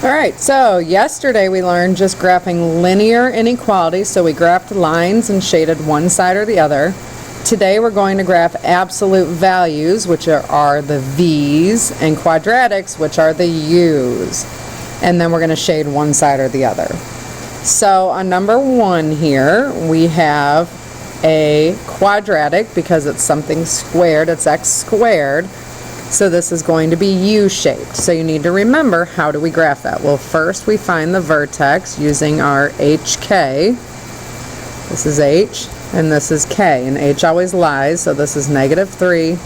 Alright, so yesterday we learned just graphing linear inequalities, so we graphed lines and shaded one side or the other. Today we're going to graph absolute values, which are the V's, and quadratics, which are the U's. And then we're going to shade one side or the other. So on number 1 here, we have a quadratic because it's something squared, it's x squared. So this is going to be U-shaped. So you need to remember, how do we graph that? Well, first we find the vertex using our HK. This is H, and this is K, and H always lies, so this is -3,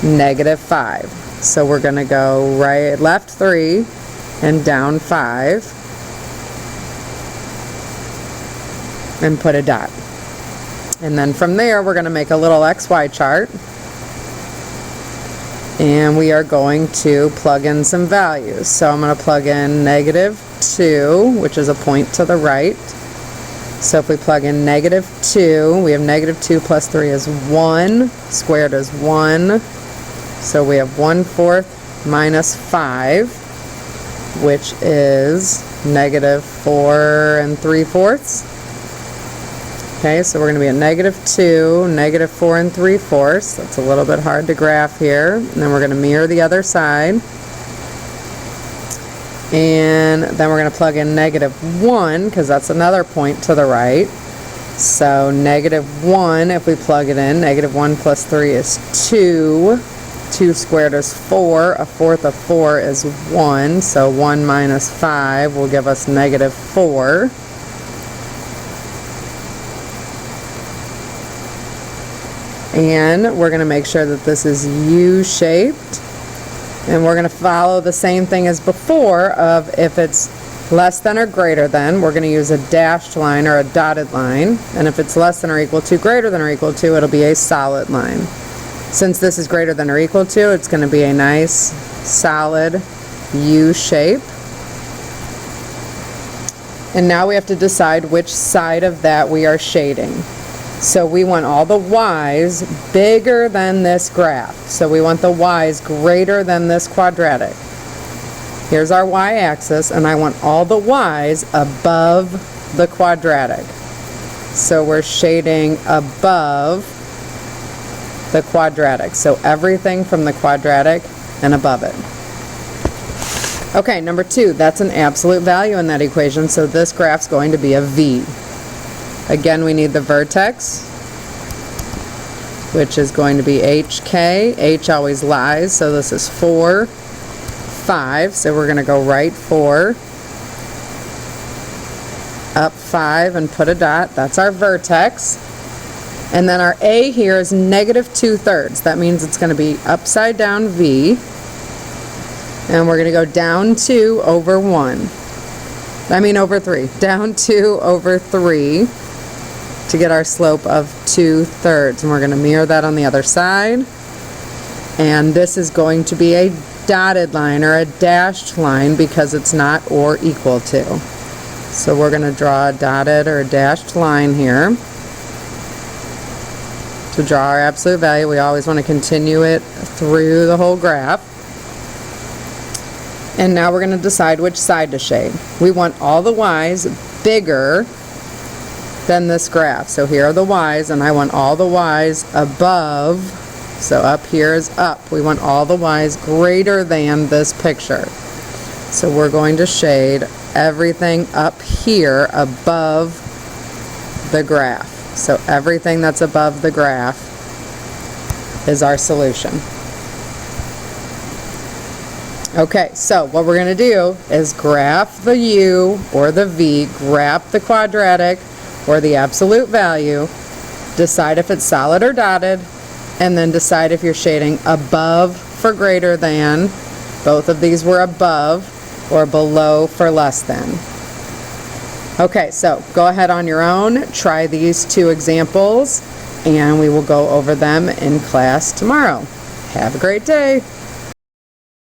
-5. So we're going to go left 3 and down 5 and put a dot. And then from there we're going to make a little XY chart. And we are going to plug in some values. So I'm going to plug in -2, which is a point to the right. So if we plug in -2, we have -2 plus 3 is 1, squared is 1. So we have 1/4 minus 5, which is -4 3/4. Okay, so we're going to be at -2, -4 3/4. That's a little bit hard to graph here. And then we're going to mirror the other side. And then we're going to plug in -1, because that's another point to the right. So -1, if we plug it in, -1 plus 3 is 2. 2 squared is 4. 1/4 of 4 is 1. So 1 minus 5 will give us -4. And we're going to make sure that this is U-shaped. And we're going to follow the same thing as before of if it's less than or greater than, we're going to use a dashed line or a dotted line. And if it's less than or equal to, greater than or equal to, it'll be a solid line. Since this is greater than or equal to, it's going to be a nice solid U shape. And now we have to decide which side of that we are shading. So we want all the y's bigger than this graph. So we want the y's greater than this quadratic. Here's our y-axis, and I want all the y's above the quadratic. So we're shading above the quadratic. So everything from the quadratic and above it. Okay, number 2, that's an absolute value in that equation, so this graph's going to be a V. Again, we need the vertex, which is going to be HK. H always lies, so this is 4, 5. So we're going to go right 4, up 5, and put a dot. That's our vertex. And then our A here is -2/3. That means it's going to be upside down V. And we're going to go down 2 over 1. I mean over 3. Down 2 over 3. To get our slope of 2/3, and we're going to mirror that on the other side. And this is going to be a dotted line or a dashed line because it's not or equal to. So we're going to draw a dotted or a dashed line here. To draw our absolute value, we always want to continue it through the whole graph. And now we're going to decide which side to shade. We want all the y's bigger than this graph. So here are the y's, and I want all the y's above. So up here is up. We want all the y's greater than this picture. So we're going to shade everything up here above the graph. So everything that's above the graph is our solution. Okay, so what we're going to do is graph the U or the V, graph the quadratic or the absolute value, decide if it's solid or dotted, and then decide if you're shading above for greater than, both of these were above, or below for less than. Okay, so go ahead on your own, try these 2 examples, and we will go over them in class tomorrow. Have a great day.